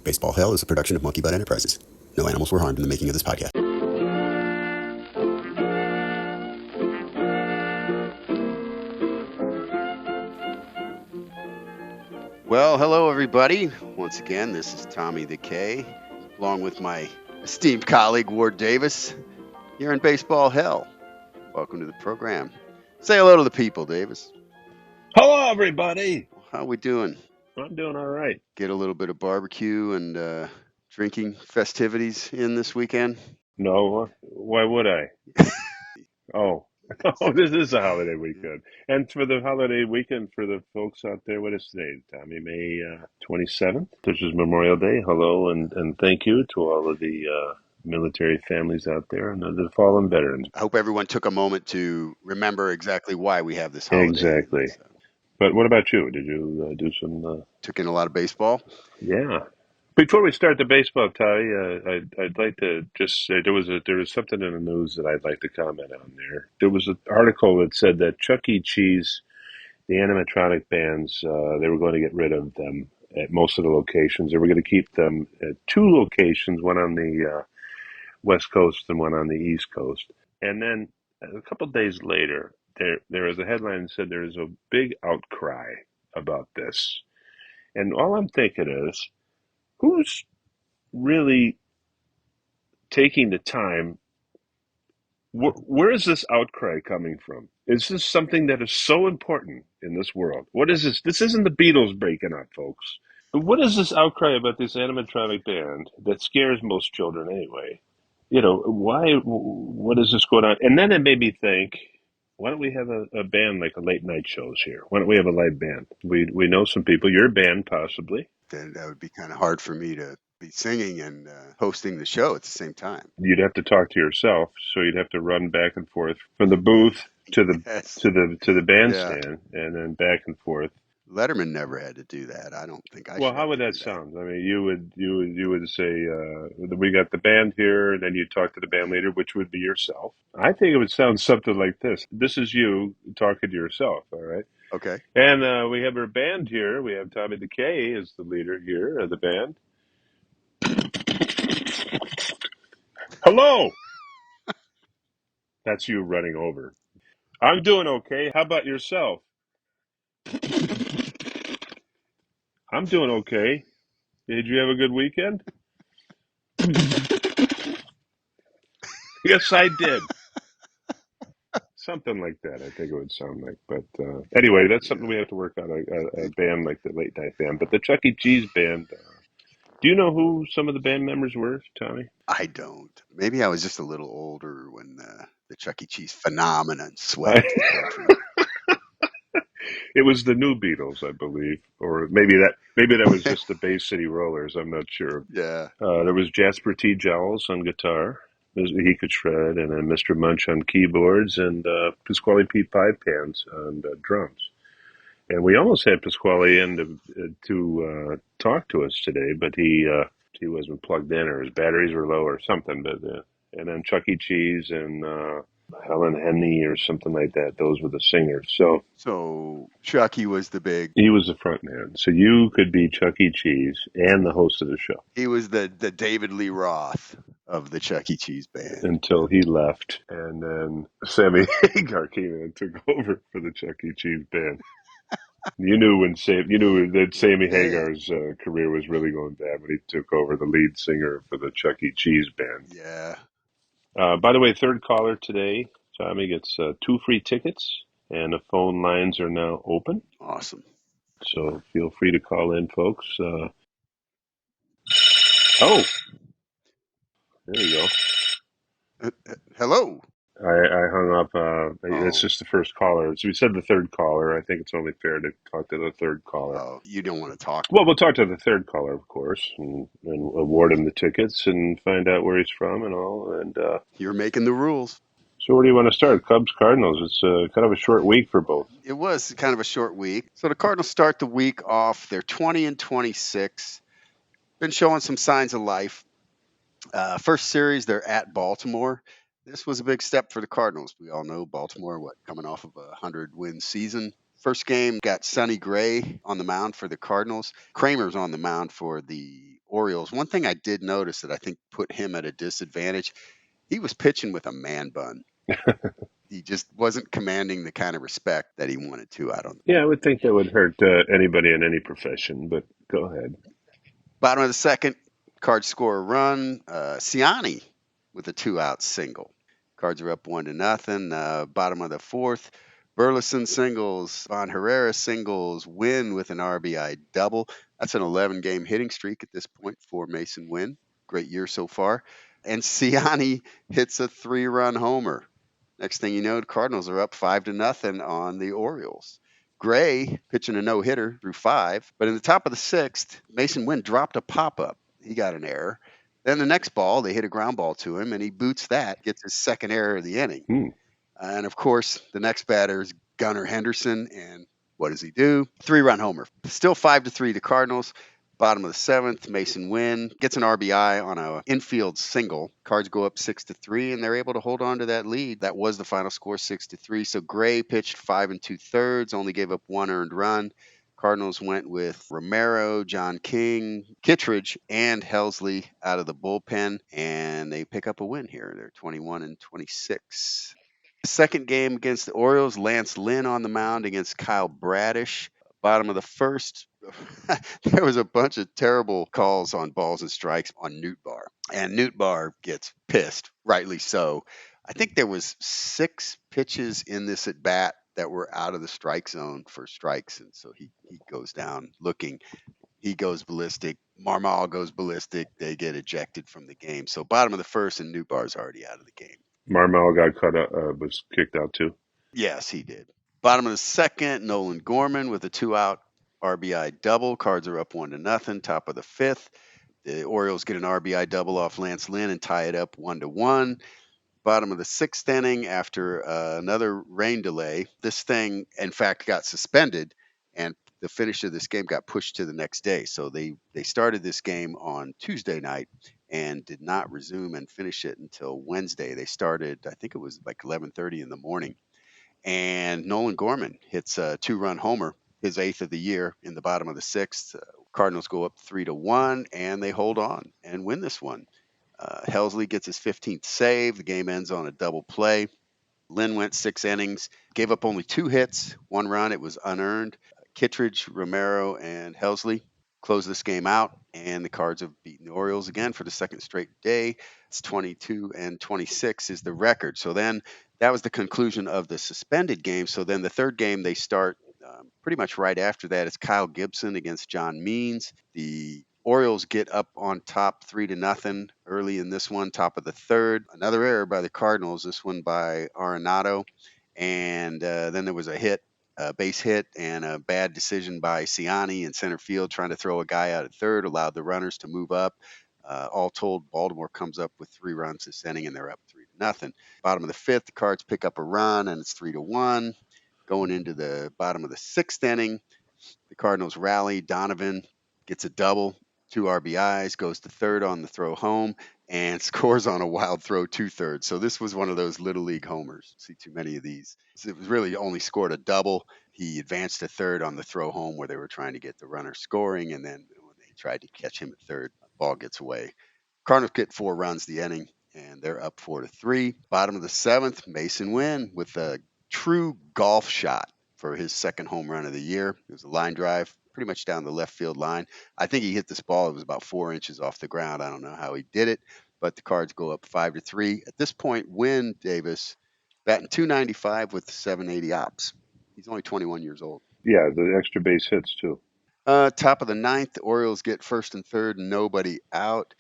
Baseball Hell is a production of Monkey Butt Enterprises. No animals were harmed in the making of this podcast. Well, hello everybody. Once again, this is Tommy the K, along with my esteemed colleague Ward Davis, here in Baseball Hell. Welcome to the program. Say hello to the people, Davis. Hello, everybody. How we doing? I'm doing all right. Get a little bit of barbecue and drinking festivities in this weekend? No, why would I? Oh, oh, this is a holiday weekend. And for the holiday weekend, for the folks out there, what is today, Tommy? May 27th. This is Memorial Day. Hello, and thank you to all of the military families out there and the fallen veterans. I hope everyone took a moment to remember exactly why we have this holiday. Exactly. So, But what about you? Did you do some? took in a lot of baseball. Yeah. Before we start the baseball, Ty, I'd like to just say there was something in the news that I'd like to comment on there. There was an article that said that Chuck E. Cheese, the animatronic bands, they were going to get rid of them at most of the locations. They were going to keep them at two locations, one on the West Coast and one on the East Coast. And then a couple of days later, there was a headline that said there's a big outcry about this. And all I'm thinking is, who's really taking the time? Where is this outcry coming from? Is this something that is so important in this world? What is this? This isn't the Beatles breaking up, folks. What is this outcry about this animatronic band that scares most children anyway? You know, why? What is this going on? And then it made me think, why don't we have a band like a late night shows here? Why don't we have a live band? We know some people, your band possibly. Then that would be kind of hard for me to be singing and hosting the show at the same time. You'd have to talk to yourself, so you'd have to run back and forth from the booth to the Yes. to the Yeah. bandstand, and then back and forth. Letterman never had to do that. I don't think I Well, should how have would to that do that. sound? I mean, you would say we got the band here, and then you talk to the band leader, which would be yourself. I think it would sound something like this. This is you talking to yourself, all right? Okay. And we have our band here. We have Tommy the K as the leader here of the band. Hello. That's you running over. I'm doing okay. How about yourself? I'm doing okay. Did you have a good weekend? Yes, I did. Something like that, I think it would sound like. But anyway, that's something we have to work on, a band like the Late Night Band. But the Chuck E. Cheese Band, do you know who some of the band members were, Tommy? I don't. Maybe I was just a little older when the Chuck E. Cheese phenomenon I, swept the country. it was the New Beatles, I believe, or maybe that was just the Bay City Rollers. I'm not sure. Yeah. There was Jasper T. Jowls on guitar. He could shred, and then Mr. Munch on keyboards, and Pasquale Pete Five Pans on drums. And we almost had Pasquale in to talk to us today, but he wasn't plugged in, or his batteries were low, or something. But and then Chuck E. Cheese and Helen Henny or something like that. Those were the singers. So Chucky was the big. He was the front man. So you could be Chuck E. Cheese and the host of the show He was the David Lee Roth of the Chuck E. Cheese band. until he left, and then Sammy Hagar came in and took over for the Chuck E. Cheese band. You knew that Sammy Hagar's career was really going bad when he took over the lead singer for the Chuck E. Cheese band. Yeah. By the way, third caller today, Tommy gets 2 free tickets, and the phone lines are now open. Awesome. So feel free to call in, folks. Oh, there you go. Hello. I hung up. It's Oh. just the first caller. So we said the third caller. I think it's only fair to talk to the third caller. Oh, you don't want to talk. Well, we'll talk to the third caller, of course, and award him the tickets and find out where he's from and all. And You're making the rules. so where do you want to start? Cubs, Cardinals. It's kind of a short week for both. It was kind of a short week. So the Cardinals start the week off. They're 20-26. Been showing some signs of life. First series, they're at Baltimore. This was a big step for the Cardinals. We all know Baltimore, coming off of a 100-win season. First game got Sonny Gray on the mound for the Cardinals. Kramer's on the mound for the Orioles. One thing I did notice that I think put him at a disadvantage, he was pitching with a man bun. He just wasn't commanding the kind of respect that he wanted to. I don't know. Yeah, I would think that would hurt anybody in any profession, but go ahead. Bottom of the second, Cards score a run. Ciani with a 2-out single. Cards are up 1-0. Bottom of the fourth, Burleson singles. Von Herrera singles. Wynn with an RBI double. That's an 11-game hitting streak at this point for Mason Wynn. Great year so far. And Ciani hits a 3-run homer. Next thing you know, the Cardinals are up 5-0 on the Orioles. Gray pitching a no hitter through 5, but in the top of the sixth, Mason Wynn dropped a pop up. He got an error. Then the next ball, they hit a ground ball to him, and he boots that, gets his second error of the inning. Hmm. And of course, the next batter is Gunnar Henderson, and what does he do? 3-run homer. Still 5-3 to Cardinals. Bottom of the seventh, Mason Wynn gets an RBI on a infield single. Cards go up 6-3, and they're able to hold on to that lead. That was the final score, 6-3. So Gray pitched 5 2/3, only gave up 1 earned run. Cardinals went with Romero, John King, Kittredge, and Helsley out of the bullpen, and they pick up a win here. They're 21-26. Second game against the Orioles, Lance Lynn on the mound against Kyle Bradish. Bottom of the first, there was a bunch of terrible calls on balls and strikes on Nootbaar, and Nootbaar gets pissed, rightly so. I think there was 6 pitches in this at bat that were out of the strike zone for strikes, and so he goes down looking. He goes ballistic. Marmal goes ballistic. They get ejected from the game. So bottom of the first, and Nootbaar's already out of the game. Marmel got cut up, was kicked out too. Yes, he did. Bottom of the second, Nolan Gorman with a 2-out RBI double. Cards are up 1-0. Top of the fifth, the Orioles get an RBI double off Lance Lynn and tie it up 1-1. Bottom of the sixth inning, after another rain delay, this thing, in fact, got suspended, and the finish of this game got pushed to the next day. So they started this game on Tuesday night and did not resume and finish it until Wednesday. They started, I think it was like 11:30 in the morning, and Nolan Gorman hits a 2-run homer, his 8th of the year, in the bottom of the sixth. Cardinals go up 3-1, and they hold on and win this one. Helsley gets his 15th save. The game ends on a double play. Lynn went 6 innings, gave up only 2 hits, 1 run. It was unearned. Kittredge, Romero, and Helsley close this game out, and the Cards have beaten the Orioles again for the second straight day. It's 22-26 is the record. So then that was the conclusion of the suspended game. So then the third game they start pretty much right after that. It's Kyle Gibson against John Means. The Orioles get up on top 3-0 early in this one, top of the third. Another error by the Cardinals, this one by Arenado. And then there was a hit, a base hit, and a bad decision by Ciani in center field, trying to throw a guy out at third, allowed the runners to move up. All told, Baltimore comes up with 3 runs this inning, and they're up 3-0. Bottom of the fifth, the Cards pick up a run, and it's 3-1. Going into the bottom of the sixth inning, the Cardinals rally. Donovan gets a double, 2 RBIs, goes to third on the throw home, and scores on a wild throw 2/3. So this was one of those little league homers. See too many of these. So it was really only scored a double. He advanced to third on the throw home where they were trying to get the runner scoring, and then when they tried to catch him at third, the ball gets away. Cardinals get 4 runs the inning, and they're up 4-3. Bottom of the seventh, Mason Wynn with a true golf shot for his second home run of the year. It was a line drive, pretty much down the left field line. I think he hit this ball. It was about 4 inches off the ground. I don't know how he did it, but the Cards go up 5-3. At this point, Wynn Davis batting 295 with 780 ops. He's only 21 years old. Yeah, the extra base hits too. Top of the ninth, the Orioles get first and third, nobody out,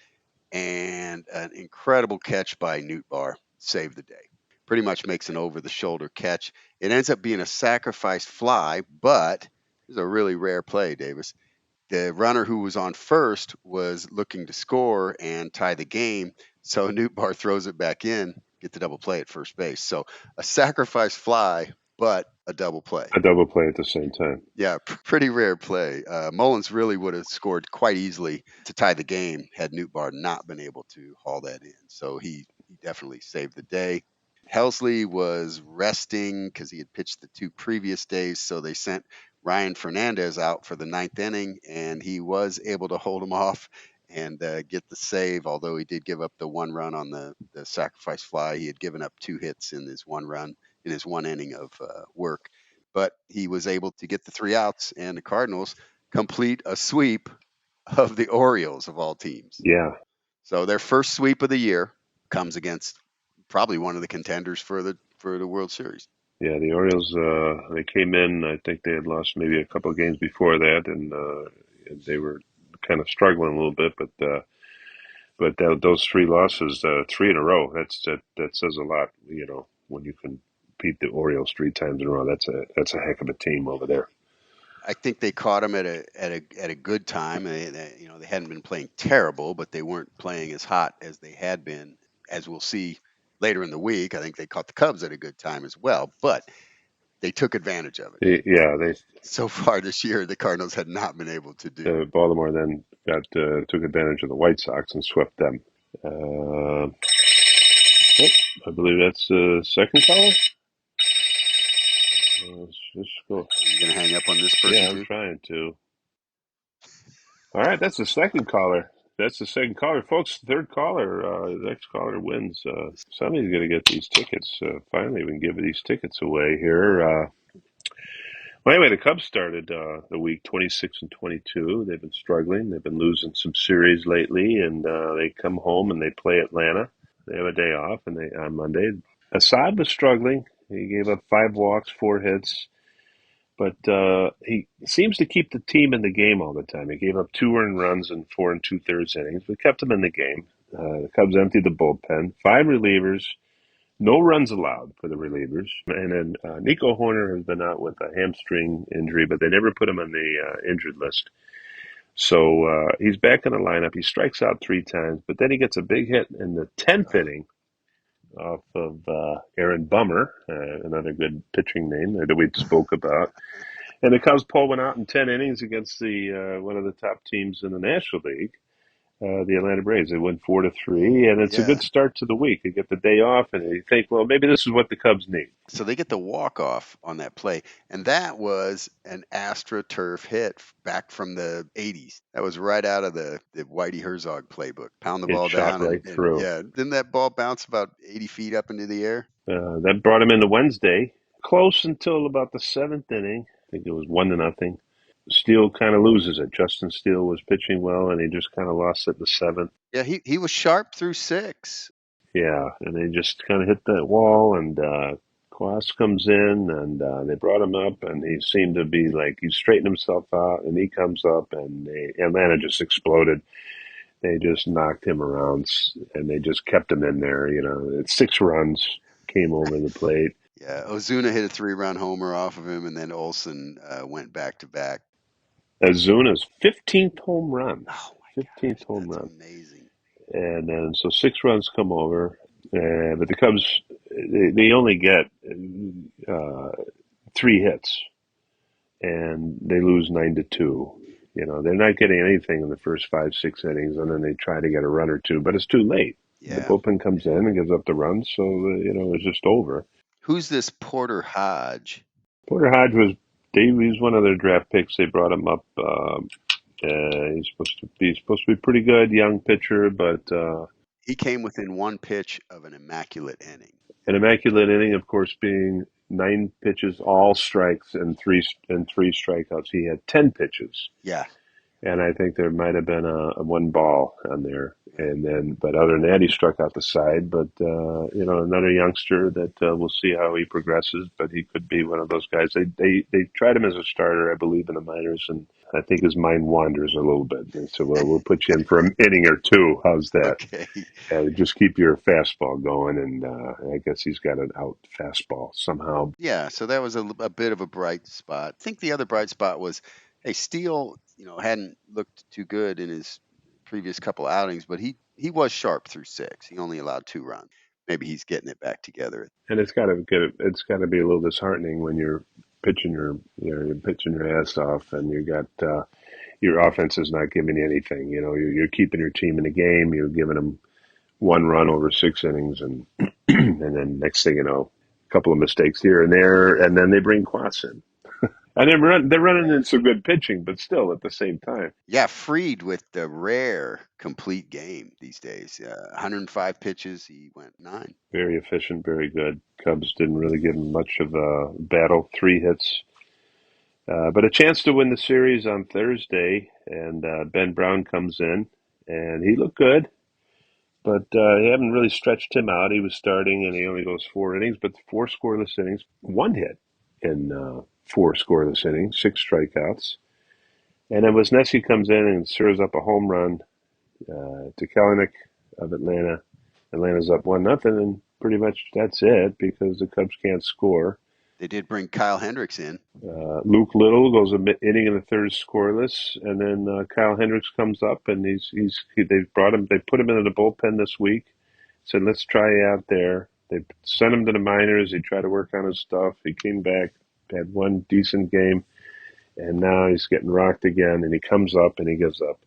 and an incredible catch by Nootbaar saved the day. Pretty much makes an over-the-shoulder catch. It ends up being a sacrifice fly, but it's a really rare play, Davis. The runner who was on first was looking to score and tie the game, so Nootbaar throws it back in, get the double play at first base. So a sacrifice fly, but a double play. A double play at the same time. Yeah, pretty rare play. Mullins really would have scored quite easily to tie the game had Nootbaar not been able to haul that in. So he definitely saved the day. Helsley was resting because he had pitched the 2 previous days, so they sent Ryan Fernandez out for the ninth inning, and he was able to hold him off and get the save. Although he did give up the 1 run on the sacrifice fly, he had given up 2 hits in his 1 run in his 1 inning of work. But he was able to get the 3 outs, and the Cardinals complete a sweep of the Orioles of all teams. Yeah, So their first sweep of the year comes against probably one of the contenders for the World Series. yeah. The Orioles, they came in. I think they had lost maybe a couple of games before that, and they were kind of struggling a little bit. But those 3 losses, 3 in a row, that says a lot. When you can beat the Orioles 3 times in a row, that's a heck of a team over there. I think they caught him at a good time. They hadn't been playing terrible, but they weren't playing as hot as they had been, as we'll see later in the week. I think they caught the Cubs at a good time as well, but they took advantage of it. Yeah, they So far this year, the Cardinals had not been able to do. Baltimore then took advantage of the White Sox and swept them. Uh, oh, I believe that's the second caller. Let's just go. Are you going to hang up on this person Yeah, I'm too? trying to. All right, that's the second caller. That's the second caller, folks. Third caller. The next caller wins. Somebody's going to get these tickets. Finally, we can give these tickets away here. Well, anyway, the Cubs started the week 26-22. They've been struggling. They've been losing some series lately, and they come home and they play Atlanta. They have a day off, and they on Monday. Assad was struggling. He gave up 5 walks, 4 hits, but he seems to keep the team in the game all the time. He gave up 2 earned runs in 4 2/3 innings, but kept them in the game. The Cubs emptied the bullpen. 5 relievers. No runs allowed for the relievers. And then Nico Horner has been out with a hamstring injury, but they never put him on the injured list. So he's back in the lineup. He strikes out 3 times, but then he gets a big hit in the 10th inning off of Aaron Bummer, another good pitching name that we spoke about. And the Cubs pull one out in 10 innings against the one of the top teams in the National League. The Atlanta Braves. They win 4-3, and it's a Yeah. good start to the week. They get the day off, and they think, well, maybe this is what the Cubs need. So they get the walk off on that play, and that was an AstroTurf hit back from the '80s. That was right out of the Whitey Herzog playbook. Pound the It ball shot down, right and through. yeah, didn't that ball bounce about 80 feet up into the air? That brought him into Wednesday. Close until about the 7th inning. I think it was 1-0. Steele kind of loses it. Justin Steele was pitching well, and he just kind of lost it in the 7th. Yeah, he was sharp through 6. Yeah, and they just kind of hit that wall, and Kwas comes in, and they brought him up, and he seemed to be like he straightened himself out, and he comes up, and Atlanta just exploded. They just knocked him around, and they just kept him in there. 6 runs came over the plate. Yeah, Ozuna hit a 3-run homer off of him, and then Olson went back to back. Azuna's 15th home run. Oh my 15th gosh, home that's run. amazing. And then so 6 runs come over. But the Cubs, they only get 3 hits, and they lose 9-2. They're not getting anything in the first 5, 6 innings, and then they try to get a run or two, but it's too late. The Yeah. bullpen comes in and gives up the runs, so it's just over. Who's this Porter Hodge? Porter Hodge was one of their draft picks. They brought him up. He's supposed to be pretty good, young pitcher, but He came within 1 pitch of an immaculate inning. an immaculate inning, of course, being 9 pitches, all strikes, and three strikeouts. He had 10 pitches, Yeah. and I think there might have been a 1 ball on there. And then, but other than that, he struck out the side. But another youngster that we'll see how he progresses. But he could be one of those guys. They tried him as a starter, I believe, in the minors, and I think his mind wanders a little bit. They said, "Well, we'll put you in for an inning or two. How's that? Okay. Just keep your fastball going." And I guess he's got an out fastball somehow. Yeah, so that was a bit of a bright spot. I think the other bright spot was, hey, Steele, hadn't looked too good in his previous couple outings, but he was sharp through 6. He only allowed 2 runs. Maybe he's getting it back together. And it's got to be a little disheartening when you're pitching you're pitching your ass off, and you got your offense is not giving you anything. You're keeping your team in the game. You're giving them 1 run over 6 innings, and and then next thing you know, a couple of mistakes here and there, and then they bring Kwas in. And they're running in some good pitching, but still at the same time, Yeah, Freed with the rare complete game these days. 105 pitches, he went 9. very efficient, very good. Cubs didn't really give him much of a battle. 3 hits, but a chance to win the series on Thursday. And Ben Brown comes in, and he looked good, but they haven't really stretched him out. He was starting, and he only goes 4 innings, but 4 scoreless innings, 1 hit in 4 scoreless innings, 6 strikeouts. And then Wisniewski comes in and serves up a home run to Kelenic of Atlanta. Atlanta's up 1-0, and pretty much that's it because the Cubs can't score. They did bring Kyle Hendricks in. Luke Little goes an inning in the third scoreless, and then Kyle Hendricks comes up, and they've brought him. They put him into the bullpen this week. Said let's try you out there. They sent him to the minors. He tried to work on his stuff. He came back, had one decent game, and now he's getting rocked again. And he comes up and he gives up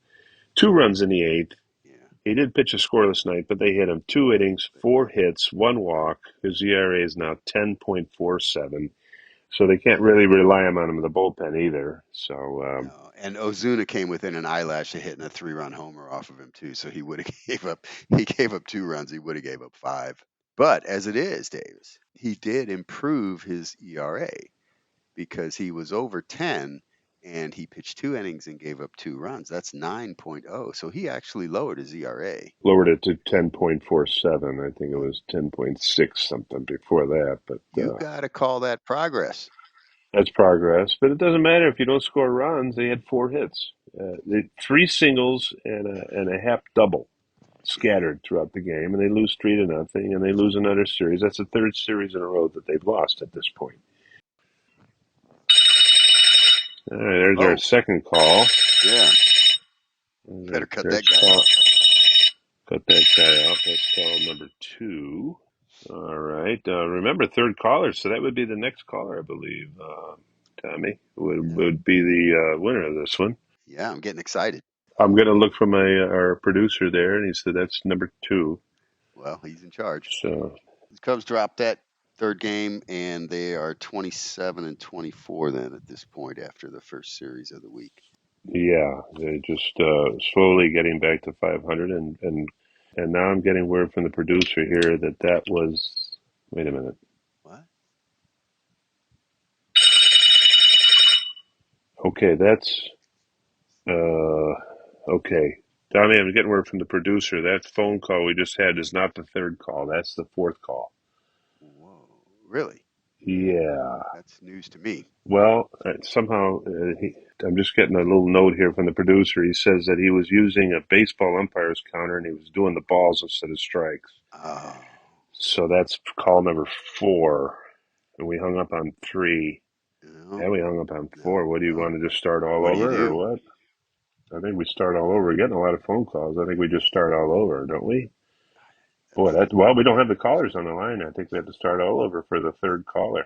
2 runs in the eighth. Yeah, He did pitch a scoreless night, but they hit him 2 innings, 4 hits, 1 walk. His ERA is now 10.47. So they can't really rely on him in the bullpen either. So no. And Ozuna came within an eyelash of hitting a 3-run homer off of him too. So he would have gave up. He gave up 2 runs. He would have gave up 5. But as it is, Davis, he did improve his ERA because he was over 10 and he pitched 2 innings and gave up 2 runs. That's 9.0. So he actually lowered his ERA. lowered it to 10.47. I think it was 10.6 something before that. But You got to call that progress. that's progress. But it doesn't matter if you don't score runs. They had 4 hits, 3 singles and a half double Yeah. scattered throughout the game, and they lose 3-0, and they lose another series. That's the third series in a row that they've lost at this point. All right, there's our Oh, second call. yeah. Better cut There's that guy call. off. Cut that guy off. That's call number 2. All right. Remember, third caller, so that would be the next caller, I believe. Tommy would be the winner of this one. Yeah, I'm getting excited. I'm going to look for my our producer there, and he said that's number 2. Well, he's in charge. So The Cubs dropped that third game, and they are 27-24 then at this point after the first series of the week. yeah, they just slowly getting back to 500, and now I'm getting word from the producer here that that was. Wait a minute. What? Okay, that's okay. Tommy, I'm getting word from the producer. That phone call we just had is not the third call. That's the fourth call. Whoa. Really? Yeah. That's news to me. Well, somehow I'm just getting a little note here from the producer. He says that he was using a baseball umpire's counter and he was doing the balls instead of strikes. Oh. So that's call number 4. And we hung up on 3. No, And we hung up on no. 4. What do you Well, want to just start all what do you over or do? what? I think we start all over. We're getting a lot of phone calls. I think we just start all over, don't we? Boy, That's well, we don't have the callers on the line. I think we have to start all over for the third caller.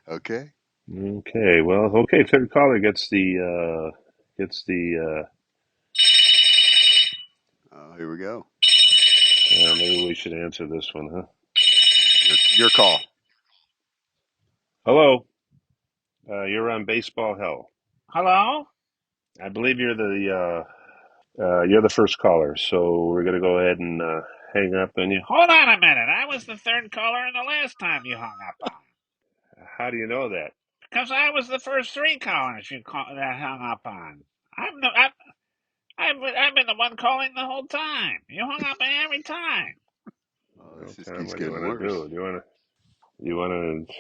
okay. Okay, well, okay, third caller gets the Oh, here we go. maybe we should answer this one, huh? Your call. Hello, you're on Baseball Hell. Hello? I believe you're the first caller, so we're gonna go ahead and hang up on you. Hold on a minute. I was the third caller the last time you hung up on. How do you know that? Because I was the first 3 callers that hung up on. I'm the, I've been the one calling the whole time. You hung up on every time. Oh, this Well, just Tom, keeps what do you getting want to worse. do? Do you want to?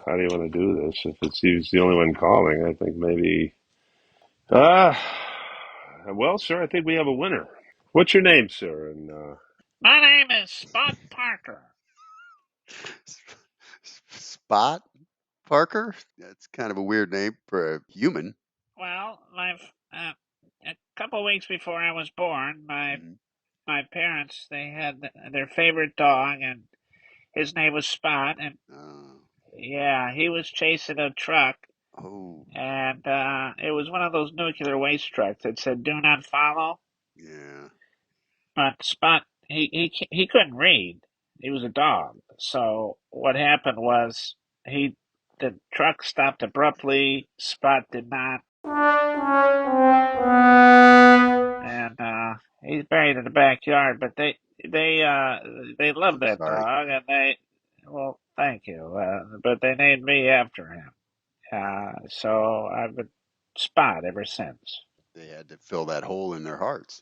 How do you want to do this? If it's he's the only one calling, I think maybe. Ah, well, sir, I think we have a winner. What's your name, sir? And My name is Spot Parker. Spot Parker? That's kind of a weird name for a human. Well, a couple weeks before I was born, Mhm. my parents, they had their favorite dog, and his name was Spot, and Oh. yeah, he was chasing a truck. Oh. And it was one of those nuclear waste trucks that said "Do not follow." Yeah. But Spot, he couldn't read. He was a dog. So what happened was he the truck stopped abruptly. Spot did not, and he's buried in the backyard. But they love I'm that sorry. dog, and well, thank you. But they named me after him. So I've been Spot ever since. They had to fill that hole in their hearts.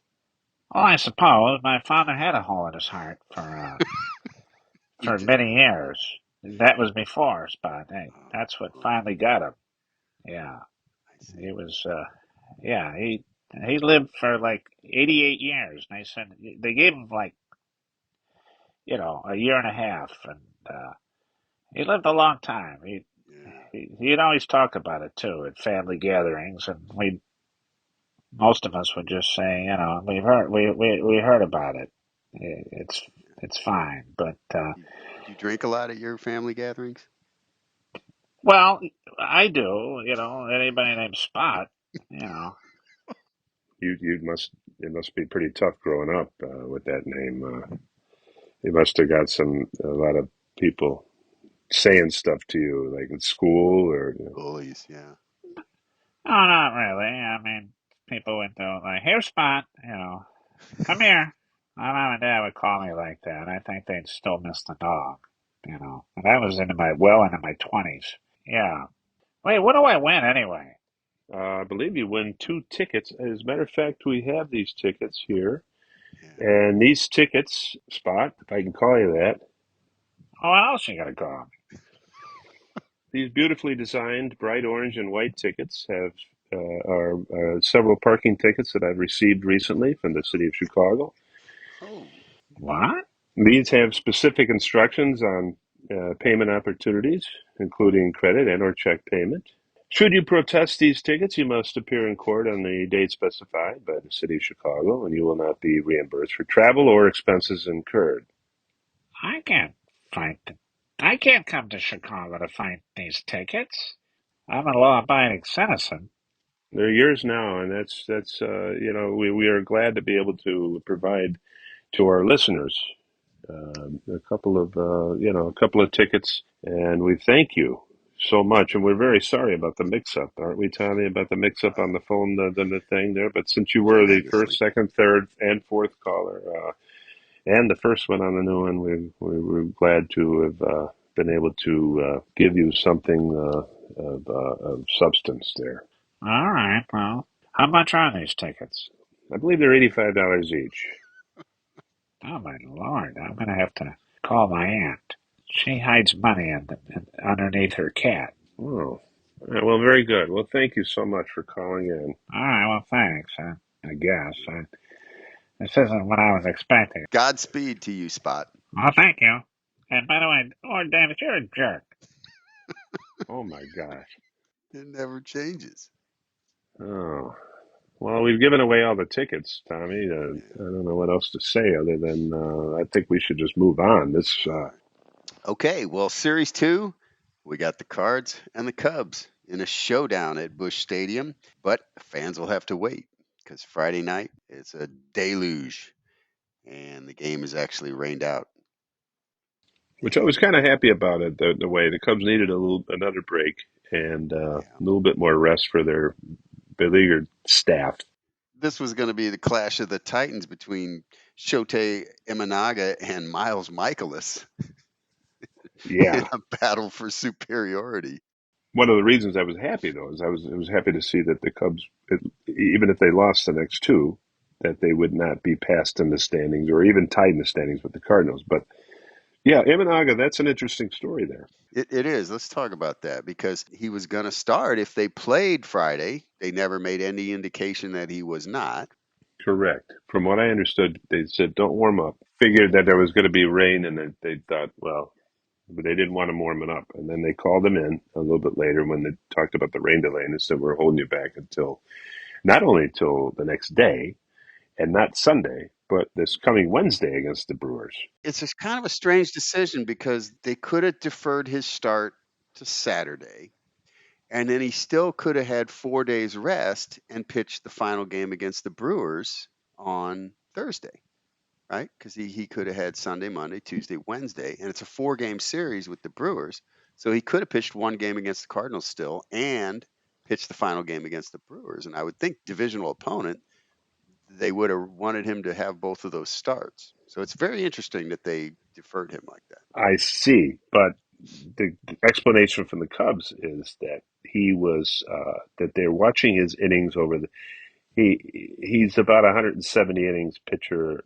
Well, I suppose my father had a hole in his heart He for did. many years. That was before Spot. Hey, Oh, that's what oh, finally got him. Yeah, I see. he was. Yeah, he lived for like 88 years. And they said they gave him like a year and a half, and he lived a long time. Yeah. He'd always talk about it too at family gatherings, and we most of us would just say, we heard about it. It's fine, but Did you drink a lot at your family gatherings? well, I do. Anybody named Spot, you know. You must it must be pretty tough growing up with that name. You must have got a lot of people saying stuff to you, like at school or. Bullies, yeah. No, not really. I mean, people would go like, "Here's Spot," "Come here." My mom and dad would call me like that. I think they'd still miss the dog, And I was into my 20s. Yeah. Wait, what do I win anyway? I believe you win 2 tickets. As a matter of fact, we have these tickets here. Yeah. And these tickets, Spot, if I can call you that, Oh, what else you gotta call me? these beautifully designed bright orange and white tickets are several parking tickets that I've received recently from the city of Chicago. Oh, What? These have specific instructions on payment opportunities, including credit and or check payment. Should you protest these tickets, you must appear in court on the date specified by the City of Chicago, and you will not be reimbursed for travel or expenses incurred. I can't find. I can't come to Chicago to find these tickets. I'm a law-abiding citizen. They're yours now, and we are glad to be able to provide to our listeners a couple of tickets, and we thank you so much. And we're very sorry about the mix-up, aren't we, Tommy? About the mix-up on the phone, the thing there. But since you were the first, tremendously. second, third, and fourth caller, and the first one on the new one, we're glad to have been able to give you something of substance there. All right, well, how much are these tickets? I believe they're $85 each. Oh my lord, I'm gonna have to call my aunt. She hides money underneath her cat. Oh, all right, well, very good. Well, thank you so much for calling in. All right, well, thanks. I guess this isn't what I was expecting. Godspeed to you, Spot. Well, thank you. And by the way, Lord Davis, you're a jerk. Oh my gosh. It never changes. Oh, well, we've given away all the tickets, Tommy. Yeah. I don't know what else to say other than I think we should just move on. This All right. Okay, well, Series 2, we got the Cards and the Cubs in a showdown at Busch Stadium, but fans will have to wait because Friday night it's a deluge and the game is actually rained out. which I was kind of happy about it. The way the Cubs needed another break and a Yeah. little bit more rest for their beleaguered staff. This was going to be the clash of the Titans between Shotei Imanaga and Miles Michaelis in Yeah. a battle for superiority. One of the reasons I was happy though is I was happy to see that the Cubs, even if they lost the next two, that they would not be passed in the standings or even tied in the standings with the Cardinals. But yeah, Imanaga, that's an interesting story there. It is. Let's talk about that because he was going to start if they played Friday. They never made any indication that he was not. Correct. From what I understood, they said don't warm up. Figured that there was going to be rain, and they thought, well, but they didn't want him warming up. And then they called him in a little bit later when they talked about the rain delay, and they said we're holding you back until not only until the next day and not Sunday, but this coming Wednesday against the Brewers. It's just kind of a strange decision because they could have deferred his start to Saturday, and then he still could have had 4 days rest and pitched the final game against the Brewers on Thursday, right? Because he could have had Sunday, Monday, Tuesday, Wednesday, and it's a 4 game series with the Brewers. So he could have pitched one game against the Cardinals still and pitched the final game against the Brewers. And I would think divisional opponent, they would have wanted him to have both of those starts. So it's very interesting that they deferred him like that. I see, but the explanation from the Cubs is that he was that they're watching his innings over the he's about 170 innings pitcher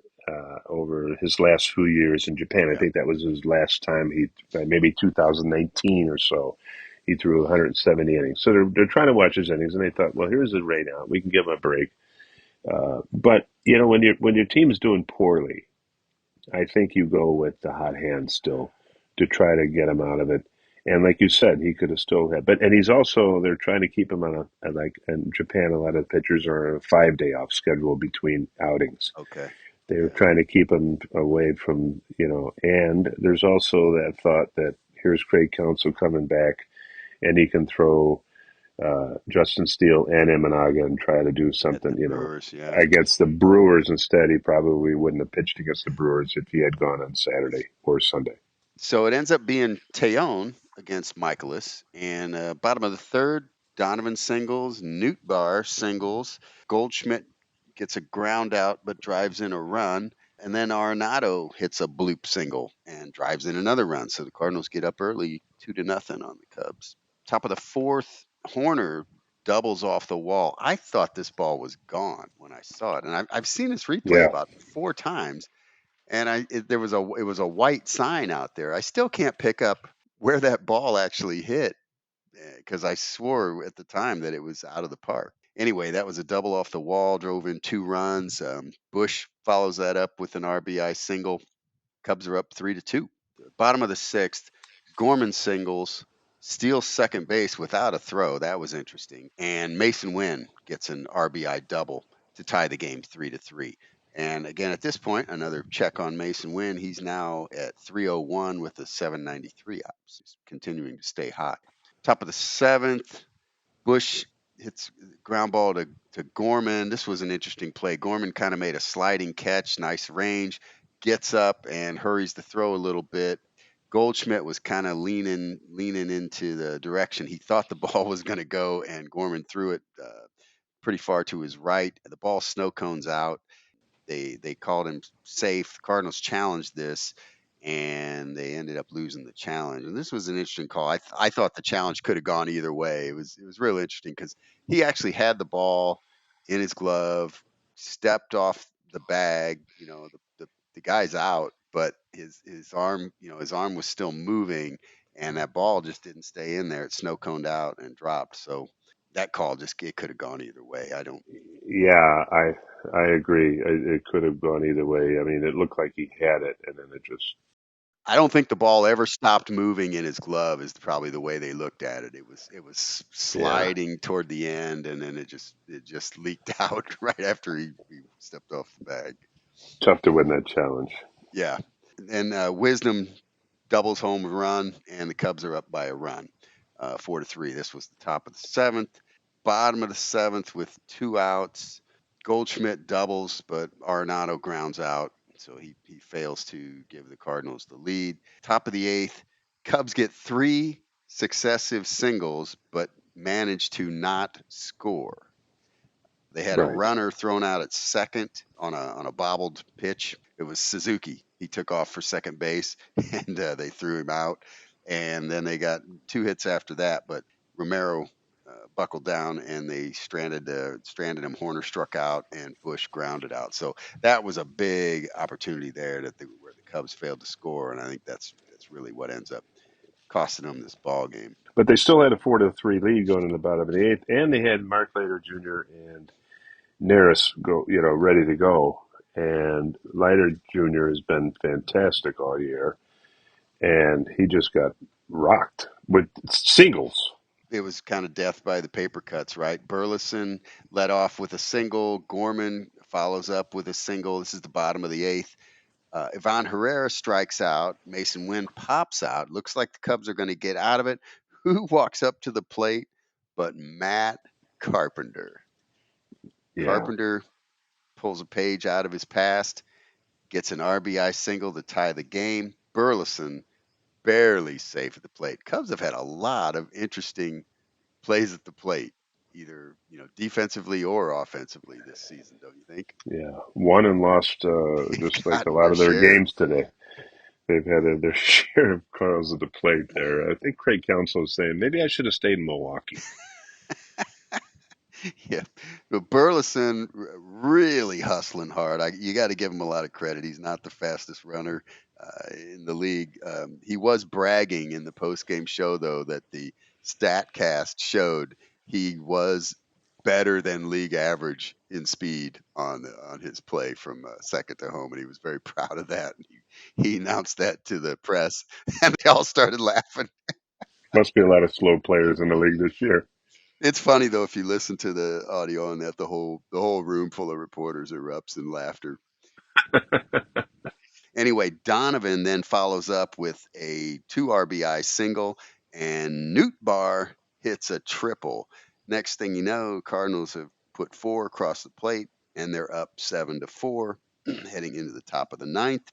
over his last few years in Japan. I Yeah. think that was his last time he maybe 2019 or so. He threw 170 innings. So they're trying to watch his innings, and they thought, well, here's his rate out. We can give him a break. But you know, when your team's doing poorly, I think you go with the hot hand still to try to get him out of it. And like you said, he could have still had, but and he's also they're trying to keep him on like in Japan. A lot of pitchers are on a 5 day off schedule between outings. Okay. They're Yeah. trying to keep him away from And there's also that thought that here's Craig Counsell coming back, and he can throw Justin Steele and Imanaga and try to do At the something, Brewers. Yeah. against the Brewers instead. He probably wouldn't have pitched against the Brewers if he had gone on Saturday or Sunday. So it ends up being Tejon against Michaelis. And bottom of the third, Donovan singles, Newt singles, Goldschmidt gets a ground out but drives in a run. And then Arenado hits a bloop single and drives in another run. So the Cardinals get up early, 2-0 on the Cubs. Top of the fourth, Horner doubles off the wall. I thought this ball was gone when I saw it. And I've seen this replay Yeah, about 4 times, and there was a white sign out there. I still can't pick up where that ball actually hit because I swore at the time that it was out of the park. Anyway, that was a double off the wall, drove in 2 runs. Bush follows that up with an RBI single. Cubs are up 3-2. Bottom of the sixth, Gorman singles, steals second base without a throw. That was interesting. And Mason Wynn gets an RBI double to tie the game 3-3. And again, at this point, another check on Mason Wynn. He's now at 301 with a 793 ops. He's continuing to stay hot. Top of the seventh, Bush hits ground ball to Gorman. This was an interesting play. Gorman kind of made a sliding catch, nice range, gets up and hurries the throw a little bit. Goldschmidt was kind of leaning into the direction he thought the ball was going to go, and Gorman threw it pretty far to his right. The ball snow cones out. They called him safe. The Cardinals challenged this, and they ended up losing the challenge. And this was an interesting call. I thought the challenge could have gone either way. It was really interesting because he actually had the ball in his glove, stepped off the bag. The guy's out, but his arm, his arm was still moving, and that ball just didn't stay in there. It snow coned out and dropped. So that call just it could have gone either way. yeah, I agree. It could have gone either way. I mean, it looked like he had it, and then it just I don't think the ball ever stopped moving in his glove is probably the way they looked at it. It was yeah, sliding toward the end, and then it just leaked out right after he stepped off the bag. tough to win that challenge. Yeah. And Wisdom doubles home run, and the Cubs are up by a run, 4-3. This was the top of the seventh. Bottom of the seventh with 2 outs. Goldschmidt doubles, but Arenado grounds out, so he fails to give the Cardinals the lead. Top of the eighth, Cubs get 3 successive singles, but manage to not score. They had a Right. runner thrown out at second on a bobbled pitch. It was Suzuki. He took off for second base, and they threw him out. And then they got 2 hits after that, but Romero buckled down, and they stranded him. Horner struck out, and Bush grounded out. So that was a big opportunity there where the Cubs failed to score, and I think that's really what ends up costing them this ball game. But they still had a 4-3 lead going in the bottom of the eighth, and they had Mark Leiter Jr. and Neris go, ready to go. And Leiter Jr. has been fantastic all year, and he just got rocked with singles. It was kind of death by the paper cuts, right? Burleson led off with a single. Gorman follows up with a single. This is the bottom of the eighth. Ivan Herrera strikes out. Mason Wynn pops out. Looks like the Cubs are going to get out of it. Who walks up to the plate but Matt Carpenter? Yeah, Carpenter pulls a page out of his past, gets an RBI single to tie the game. Burleson barely safe at the plate. Cubs have had a lot of interesting plays at the plate, either defensively or offensively this season. Don't you think? Yeah, won and lost just like a Gotten lot their of their share. games today. They've had their share of calls at the plate there. I think Craig Counsell is saying maybe I should have stayed in Milwaukee. Yeah, but Burleson really hustling hard. You got to give him a lot of credit. He's not the fastest runner in the league. He was bragging in the post-game show, though, that the Statcast showed he was better than league average in speed on his play from second to home, and he was very proud of that. He announced that to the press, and they all started laughing. Must be a lot of slow players in the league this year. It's funny though if you listen to the audio on that, the whole room full of reporters erupts in laughter. Anyway, Donovan then follows up with a 2 RBI single, and Nootbaar hits a triple. Next thing you know, Cardinals have put 4 across the plate, and they're up 7-4, heading into the top of the ninth.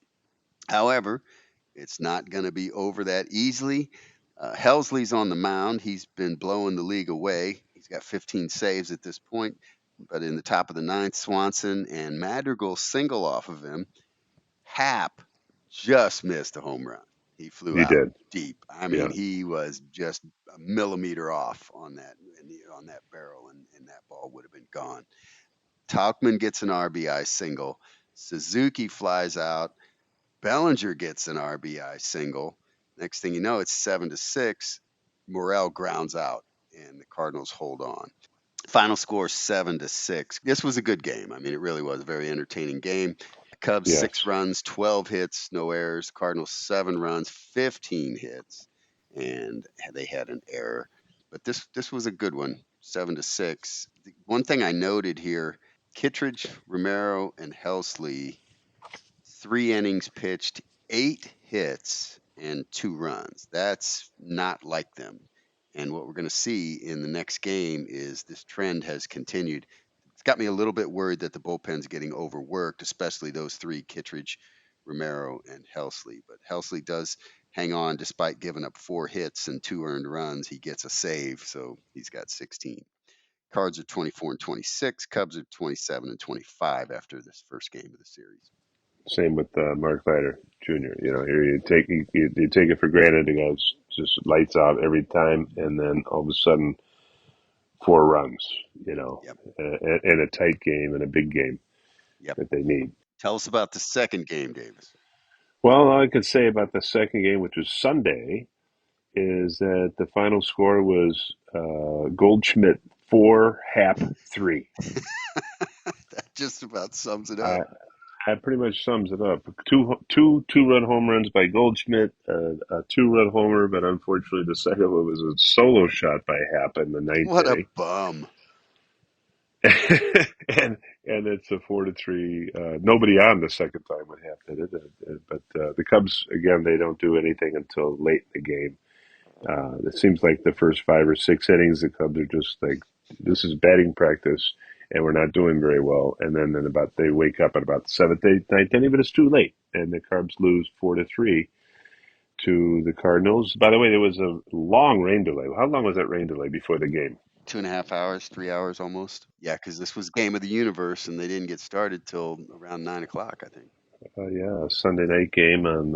However, it's not going to be over that easily. Helsley's on the mound. He's been blowing the league away. He's got 15 saves at this point. But in the top of the ninth, Swanson and Madrigal single off of him. Hap just missed a home run. He flew He out did. deep. I mean, Yeah. he was just a millimeter off on that barrel, and that ball would have been gone. Tauchman gets an RBI single. Suzuki flies out. Bellinger gets an RBI single. Next thing you know, it's 7-6. Morel grounds out, and the Cardinals hold on. Final score 7-6. This was a good game. I mean, it really was a very entertaining game. Cubs Yes. 6 runs, 12 hits, no errors. Cardinals 7 runs, 15 hits, and they had an error. But this was a good one, 7-6. One thing I noted here: Kittredge, Romero, and Helsley, 3 innings pitched, 8 hits, and 2 runs. That's not like them. And what we're going to see in the next game is this trend has continued. It's got me a little bit worried that the bullpen's getting overworked, especially those 3, Kittredge, Romero, and Helsley. But Helsley does hang on despite giving up 4 hits and 2 earned runs. He gets a save, so he's got 16. Cards are 24-26. Cubs are 27-25 after this first game of the series. Same with Mark Leiter Jr. You know, here you take it for granted. The guy's just lights out every time, and then all of a sudden 4 runs. You know, Yep. in a tight game and a big game Yep. that they need. Tell us about the second game, Davis. Well, all I could say about the second game, which was Sunday, is that the final score was Goldschmidt 4, Hap 3. That just about sums it I, up. that pretty much sums it up. Two-run home runs by Goldschmidt, a 2-run homer, but unfortunately the second one was a solo shot by Hap in the ninth What a inning. bum. and it's a 4-3. Nobody on the second time when Hap did it, but the Cubs again they don't do anything until late in the game. It seems like the first 5 or 6 innings, the Cubs are just like, this is batting practice, and we're not doing very well. And then they wake up at about the seventh, eighth, ninth inning, but it's too late, and the Cubs lose 4-3 to the Cardinals. By the way, there was a long rain delay. How long was that rain delay before the game? 2.5 hours, 3 hours almost. Yeah, because this was game of the universe, and they didn't get started till around 9 o'clock, I think. Yeah, a Sunday night game on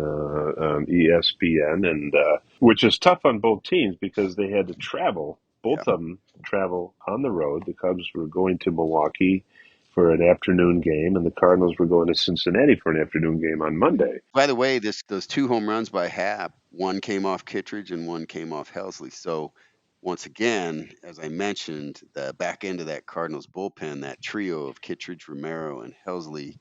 ESPN, and which is tough on both teams because they had to travel. Yeah. Both of them travel on the road. The Cubs were going to Milwaukee for an afternoon game, and the Cardinals were going to Cincinnati for an afternoon game on Monday. By the way, those 2 home runs by Hap, one came off Kittredge and one came off Helsley. So once again, as I mentioned, the back end of that Cardinals bullpen, that trio of Kittredge, Romero, and Helsley,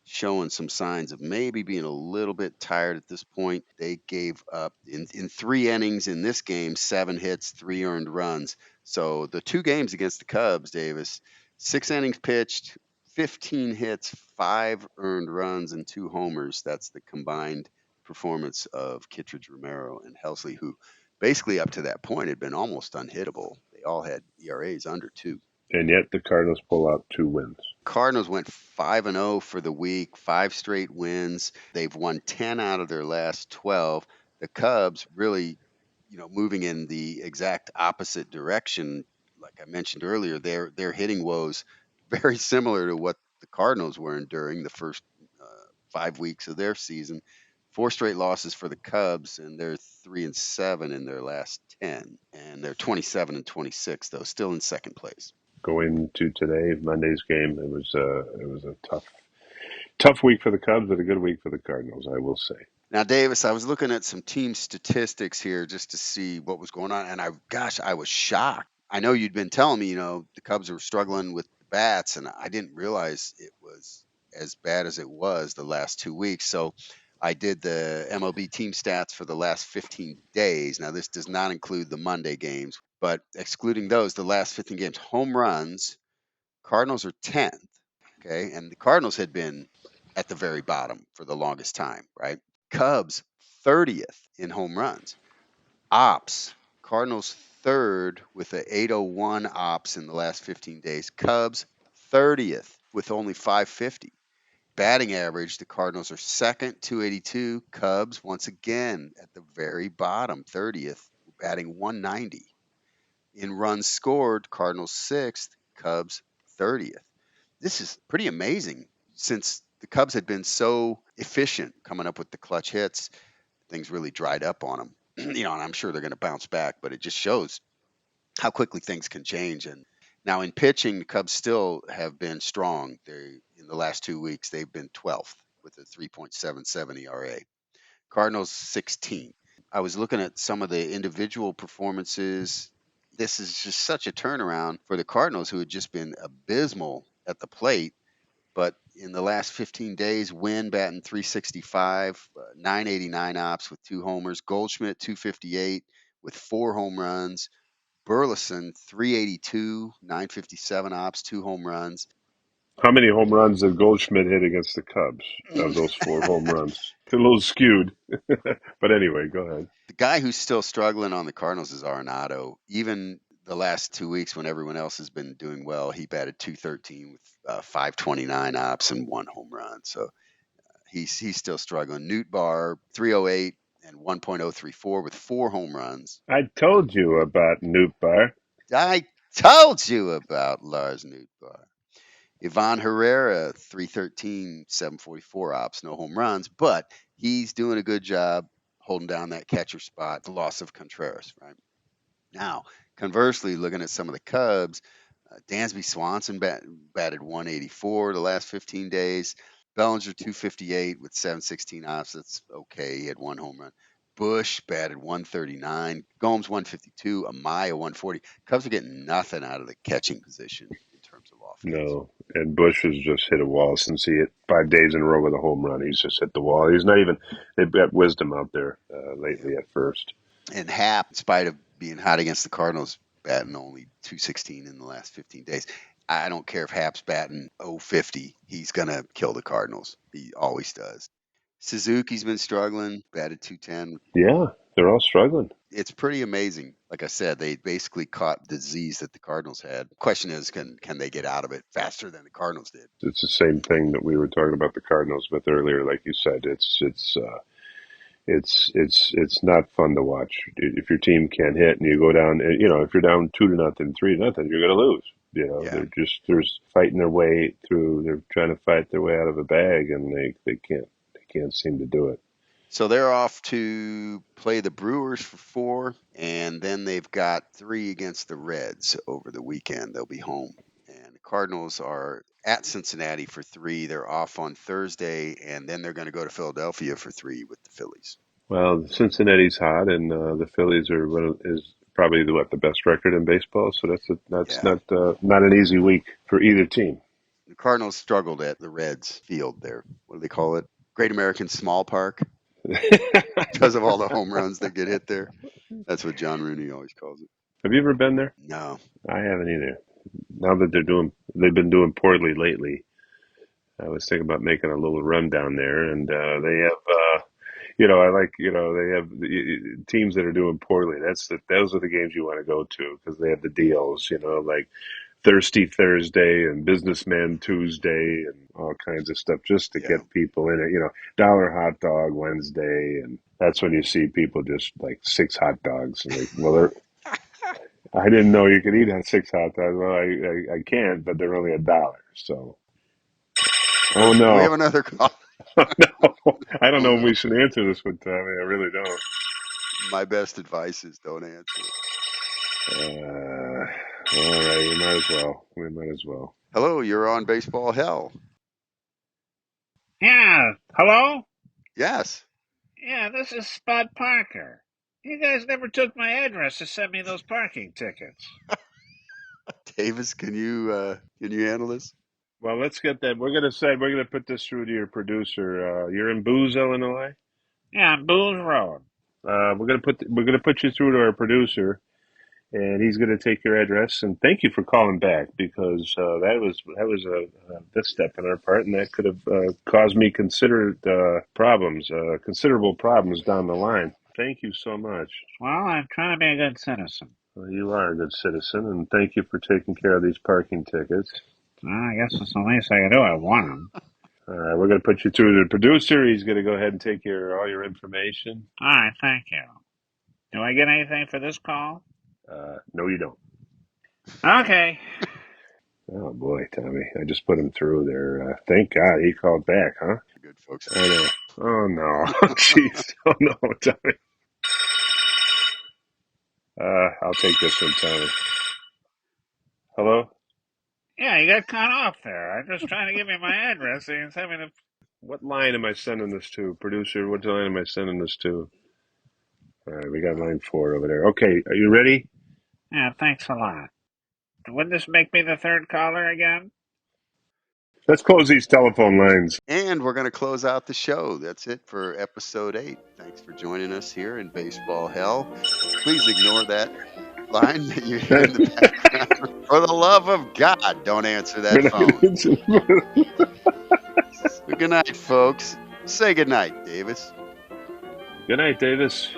showing some signs of maybe being a little bit tired at this point. They gave up in 3 innings in this game, 7 hits, 3 earned runs. So the 2 games against the Cubs, Davis, 6 innings pitched, 15 hits, 5 earned runs, and 2 homers. That's the combined performance of Kittredge, Romero, and Helsley, who basically up to that point had been almost unhittable. They all had ERAs under 2. And yet the Cardinals pull out 2 wins. Cardinals went 5-0 for the week, 5 straight wins. They've won 10 out of their last 12. The Cubs really, moving in the exact opposite direction. Like I mentioned earlier, their hitting woes very similar to what the Cardinals were enduring the first 5 weeks of their season. Four straight losses for the Cubs, and they're 3-7 in their last 10, and they're 27-26 though, still in second place. Going to today, Monday's game, it was a tough week for the Cubs, but a good week for the Cardinals, I will say. Now, Davis, I was looking at some team statistics here just to see what was going on, and I was shocked. I know you'd been telling me, the Cubs were struggling with the bats, and I didn't realize it was as bad as it was the last 2 weeks. So I did the MLB team stats for the last 15 days. Now, this does not include the Monday games, but excluding those, the last 15 games, home runs, Cardinals are 10th, okay? And the Cardinals had been at the very bottom for the longest time, right? Cubs 30th in home runs. Ops, Cardinals third with a 801 ops in the last 15 days. Cubs 30th with only 550. Batting average, the Cardinals are second, 282. Cubs, once again, at the very bottom, 30th, batting 190. In runs scored, Cardinals sixth, Cubs 30th. This is pretty amazing since the Cubs had been so efficient coming up with the clutch hits. Things really dried up on them. And I'm sure they're going to bounce back, but it just shows how quickly things can change. And now in pitching, the Cubs still have been strong. They in the last 2 weeks they've been 12th with a 3.77 ERA. Cardinals 16th. I was looking at some of the individual performances. This is just such a turnaround for the Cardinals, who had just been abysmal at the plate. But in the last 15 days, Wynn batting 365, 989 ops with two homers. Goldschmidt 258 with four home runs. Burleson 382, 957 ops, two home runs. How many home runs did Goldschmidt hit against the Cubs of those four home runs? It's a little skewed. But anyway, go ahead. The guy who's still struggling on the Cardinals is Arenado. Even the last 2 weeks, when everyone else has been doing well, he batted 213 with 529 ops and one home run. So he's still struggling. Newt Bar 308 and 1.034 with four home runs. I told you about Newt Bar. I told you about Lars Newt Bar. Ivan Herrera 313, 744 ops, no home runs, but he's doing a good job holding down that catcher spot. The loss of Contreras, right? Now, conversely, looking at some of the Cubs, Dansby Swanson batted 184 the last 15 days. Bellinger 258 with 716 ops. That's okay. He had one home run. Bush batted 139. Gomes 152. Amaya 140. Cubs are getting nothing out of the catching position in terms of offense. No, and Bush has just hit a wall since he hit 5 days in a row with a home run. He's just hit the wall. He's not even. They've got Wisdom out there Yeah. lately at first. And Hap, in spite of being hot against the Cardinals, batting only 216 in the last 15 days. I don't care if Hap's batting 050. He's going to kill the Cardinals. He always does. Suzuki's been struggling, batted 210. Yeah, they're all struggling. It's pretty amazing. Like I said, they basically caught the disease that the Cardinals had. Question is, can they get out of it faster than the Cardinals did? It's the same thing that we were talking about the Cardinals with earlier. Like you said, it's not fun to watch. If your team can't hit and you go down, if you're down 2-0, 3-0, you're going to lose. Yeah. They're fighting their way through. They're trying to fight their way out of a bag, and they can't seem to do it. So they're off to play the Brewers for 4, and then they've got 3 against the Reds over the weekend. They'll be home. And the Cardinals are at Cincinnati for 3. They're off on Thursday, and then they're going to go to Philadelphia for 3 with the Phillies. Well, Cincinnati's hot, and the Phillies is probably the best record in baseball. So that's Yeah. not an easy week for either team. The Cardinals struggled at the Reds field there. What do they call it? Great American Small Park, because of all the home runs that get hit there. That's what John Rooney always calls it. Have you ever been there? No. I haven't either. Now that they've been doing poorly lately. I was thinking about making a little run down there, and they have, I like, they have teams that are doing poorly. Those are the games you want to go to because they have the deals, like Thirsty Thursday and Businessman Tuesday and all kinds of stuff just to Yeah. get people in it. Dollar hot dog Wednesday, and that's when you see people just like 6 hot dogs. And I didn't know you could eat 6 hot dogs. Well, I can't, but they're only $1. So, oh Do we have no, another call? no, I don't know if we should answer this one, Tommy. I really don't. My best advice is don't answer it. All right, we might as well. We might as well. Hello, you're on Baseball Hell. Yeah, hello? Yes. Yeah, this is Spud Parker. You guys never took my address to send me those parking tickets. Davis, can you handle this? Well, let's get that. We're gonna put this through to your producer. You're in Booze, Illinois. Yeah, on Booze Road. We're gonna put you through to our producer, and he's gonna take your address. And thank you for calling back because that was a misstep on our part, and that could have caused me considerable problems down the line. Thank you so much. Well, I'm trying to be a good citizen. Well, you are a good citizen, and thank you for taking care of these parking tickets. I guess it's the least I can do. I won them. All right, we're going to put you through to the producer. He's going to go ahead and take all your information. All right, thank you. Do I get anything for this call? No, you don't. Okay. Oh boy, Tommy, I just put him through there. Thank God he called back, huh? Good folks. I know. Oh no, jeez. Oh no, Tommy. I'll take this one, Tommy. Hello. Yeah, you got cut off there. I'm just trying to give you my address. So you can send me the... What line am I sending this to, producer? What line am I sending this to? All right, we got line 4 over there. Okay, are you ready? Yeah, thanks a lot. Wouldn't this make me the third caller again? Let's close these telephone lines. And we're going to close out the show. That's it for episode 8. Thanks for joining us here in Baseball Hell. Please ignore that line that you hear in the background. For the love of God, don't answer that phone. Good night, folks. Say good night, Davis. Good night, Davis.